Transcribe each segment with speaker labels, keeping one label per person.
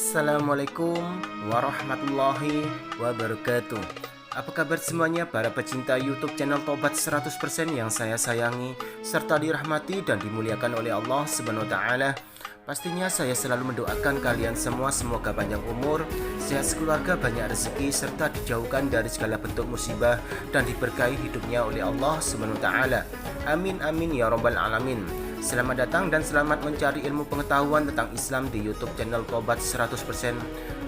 Speaker 1: Assalamualaikum warahmatullahi wabarakatuh. Apa kabar semuanya para pecinta YouTube channel Tobat 100% yang saya sayangi serta dirahmati dan dimuliakan oleh Allah Subhanahu wa taala. Pastinya saya selalu mendoakan kalian semua semoga panjang umur, sehat sekeluarga, banyak rezeki serta dijauhkan dari segala bentuk musibah dan diberkahi hidupnya oleh Allah Subhanahu wa taala. Amin amin ya rabbal alamin. Selamat datang dan selamat mencari ilmu pengetahuan tentang Islam di YouTube channel Tobat 100%.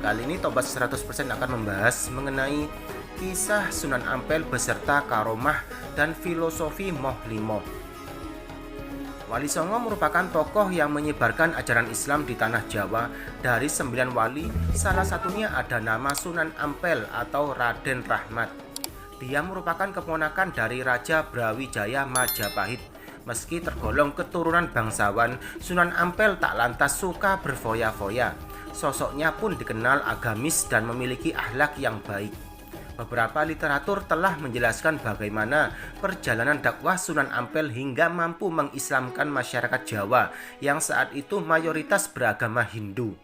Speaker 1: Kali ini Tobat 100% akan membahas mengenai kisah Sunan Ampel beserta karomah dan filosofi Moh Limo. Wali Songo merupakan tokoh yang menyebarkan ajaran Islam di tanah Jawa. Dari 9 wali, salah satunya ada nama Sunan Ampel atau Raden Rahmat. Dia merupakan keponakan dari Raja Brawijaya Majapahit. Meski tergolong keturunan bangsawan, Sunan Ampel tak lantas suka berfoya-foya. Sosoknya pun dikenal agamis dan memiliki akhlak yang baik. Beberapa literatur telah menjelaskan bagaimana perjalanan dakwah Sunan Ampel hingga mampu mengislamkan masyarakat Jawa yang saat itu mayoritas beragama Hindu.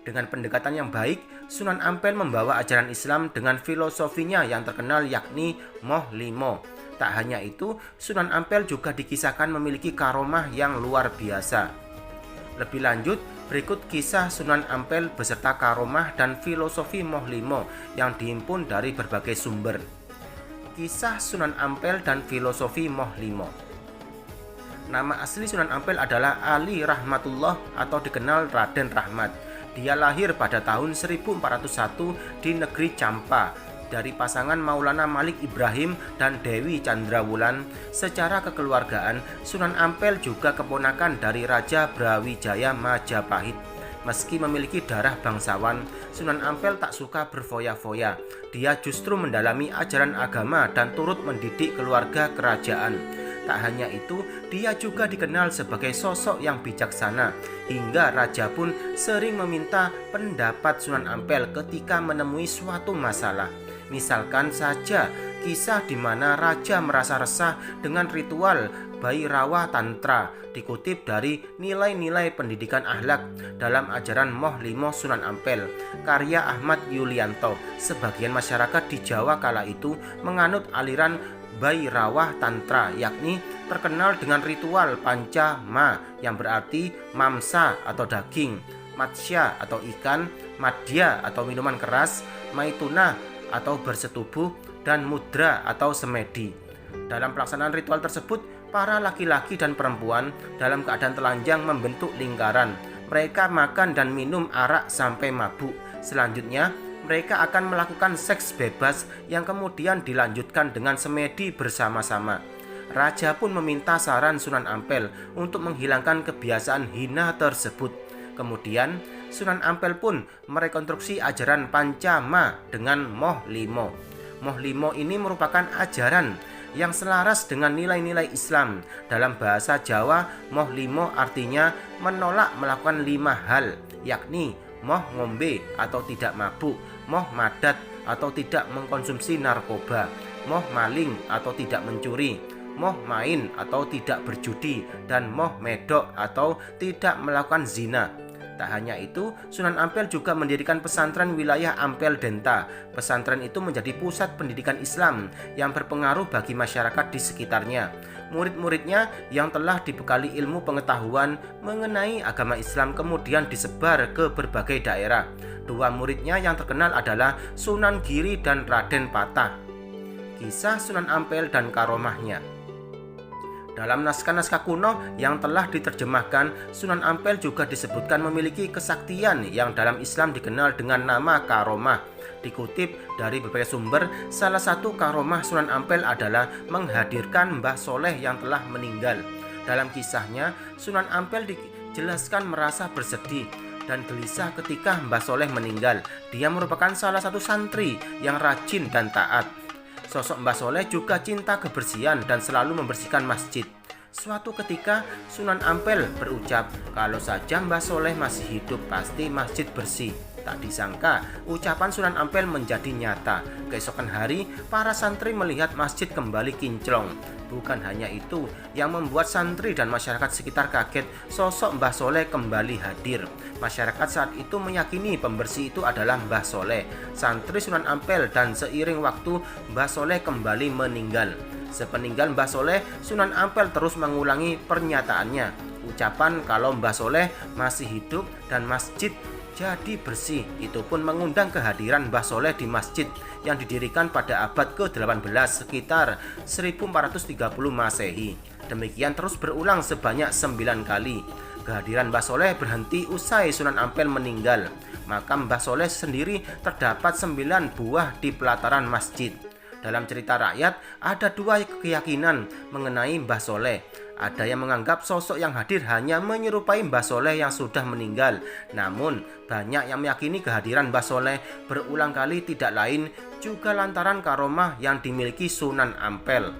Speaker 1: Dengan pendekatan yang baik, Sunan Ampel membawa ajaran Islam dengan filosofinya yang terkenal yakni Moh Limo. Tak hanya itu, Sunan Ampel juga dikisahkan memiliki karomah yang luar biasa. Lebih lanjut, berikut kisah Sunan Ampel beserta karomah dan filosofi Moh Limo yang dihimpun dari berbagai sumber. Kisah Sunan Ampel dan filosofi Moh Limo. Nama asli Sunan Ampel adalah Ali Rahmatullah atau dikenal Raden Rahmat. Dia lahir pada tahun 1401 di negeri Campa dari pasangan Maulana Malik Ibrahim dan Dewi Chandrawulan. Secara kekeluargaan, Sunan Ampel juga keponakan dari Raja Brawijaya Majapahit. Meski memiliki darah bangsawan, Sunan Ampel tak suka berfoya-foya. Dia justru mendalami ajaran agama dan turut mendidik keluarga kerajaan. Tak hanya itu, dia juga dikenal sebagai sosok yang bijaksana, hingga raja pun sering meminta pendapat Sunan Ampel ketika menemui suatu masalah. Misalkan saja kisah di mana raja merasa resah dengan ritual Bhairawa Tantra, dikutip dari Nilai-nilai Pendidikan Akhlak dalam ajaran Moh Limo Sunan Ampel, karya Ahmad Yulianto. Sebagian masyarakat di Jawa kala itu menganut aliran Bhairawa Tantra, yakni terkenal dengan ritual Panca Ma yang berarti mamsa atau daging, matsya atau ikan, madya atau minuman keras, maituna atau bersetubuh, dan mudra atau semedi. Dalam pelaksanaan ritual tersebut, para laki-laki dan perempuan dalam keadaan telanjang membentuk lingkaran. Mereka makan dan minum arak sampai mabuk. Selanjutnya, mereka akan melakukan seks bebas yang kemudian dilanjutkan dengan semedi bersama-sama. Raja pun meminta saran Sunan Ampel untuk menghilangkan kebiasaan hina tersebut. Kemudian, Sunan Ampel pun merekonstruksi ajaran Pancama dengan Moh Limo. Moh Limo ini merupakan ajaran yang selaras dengan nilai-nilai Islam. Dalam bahasa Jawa, Moh Limo artinya menolak melakukan 5 hal, yakni moh ngombe atau tidak mabuk, moh madat atau tidak mengkonsumsi narkoba, moh maling atau tidak mencuri, moh main atau tidak berjudi, dan moh medok atau tidak melakukan zina. Tak hanya itu, Sunan Ampel juga mendirikan pesantren wilayah Ampel Denta. Pesantren itu menjadi pusat pendidikan Islam yang berpengaruh bagi masyarakat di sekitarnya. Murid-muridnya yang telah dibekali ilmu pengetahuan mengenai agama Islam kemudian disebar ke berbagai daerah. 2 muridnya yang terkenal adalah Sunan Giri dan Raden Patah. Kisah Sunan Ampel dan karomahnya. Dalam naskah-naskah kuno yang telah diterjemahkan, Sunan Ampel juga disebutkan memiliki kesaktian yang dalam Islam dikenal dengan nama karomah. Dikutip dari berbagai sumber, salah satu karomah Sunan Ampel adalah menghadirkan Mbah Soleh yang telah meninggal. Dalam kisahnya, Sunan Ampel dijelaskan merasa bersedih dan gelisah ketika Mbah Soleh meninggal. Dia merupakan salah satu santri yang rajin dan taat. Sosok Mbah Soleh juga cinta kebersihan dan selalu membersihkan masjid. Suatu ketika Sunan Ampel berucap, kalau saja Mbah Soleh masih hidup pasti masjid bersih. Tak disangka, ucapan Sunan Ampel menjadi nyata. Keesokan hari, para santri melihat masjid kembali kinclong. Bukan hanya itu, yang membuat santri dan masyarakat sekitar kaget, sosok Mbah Soleh kembali hadir. Masyarakat saat itu meyakini pembersih itu adalah Mbah Soleh, santri Sunan Ampel, dan seiring waktu Mbah Soleh kembali meninggal. Sepeninggal Mbah Soleh, Sunan Ampel terus mengulangi pernyataannya. Ucapan kalau Mbah Soleh masih hidup dan masjid jadi bersih itu pun mengundang kehadiran Mbah Soleh di masjid yang didirikan pada abad ke-18 sekitar 1430 Masehi. Demikian terus berulang sebanyak 9 kali. Kehadiran Mbah Soleh berhenti usai Sunan Ampel meninggal. Makam Mbah Soleh sendiri terdapat 9 buah di pelataran masjid. Dalam cerita rakyat ada 2 keyakinan mengenai Mbah Soleh. Ada yang menganggap sosok yang hadir hanya menyerupai Mbah Soleh yang sudah meninggal. Namun, banyak yang meyakini kehadiran Mbah Soleh berulang kali tidak lain juga lantaran karomah yang dimiliki Sunan Ampel.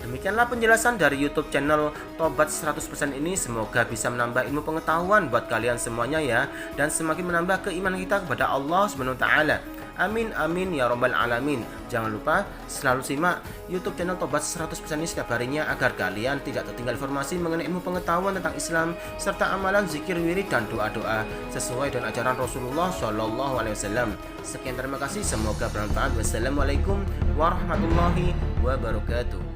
Speaker 1: Demikianlah penjelasan dari YouTube channel Tobat 100% ini. Semoga bisa menambah ilmu pengetahuan buat kalian semuanya ya, dan semakin menambah keimanan kita kepada Allah Subhanahu wa taala. Amin amin ya robbal alamin. Jangan lupa selalu simak YouTube channel Tobat 100% ini setiap harinya agar kalian tidak tertinggal informasi mengenai ilmu pengetahuan tentang Islam serta amalan zikir wirid dan doa-doa sesuai dengan ajaran Rasulullah SAW. Sekian, terima kasih, semoga bermanfaat. Wassalamualaikum warahmatullahi wabarakatuh.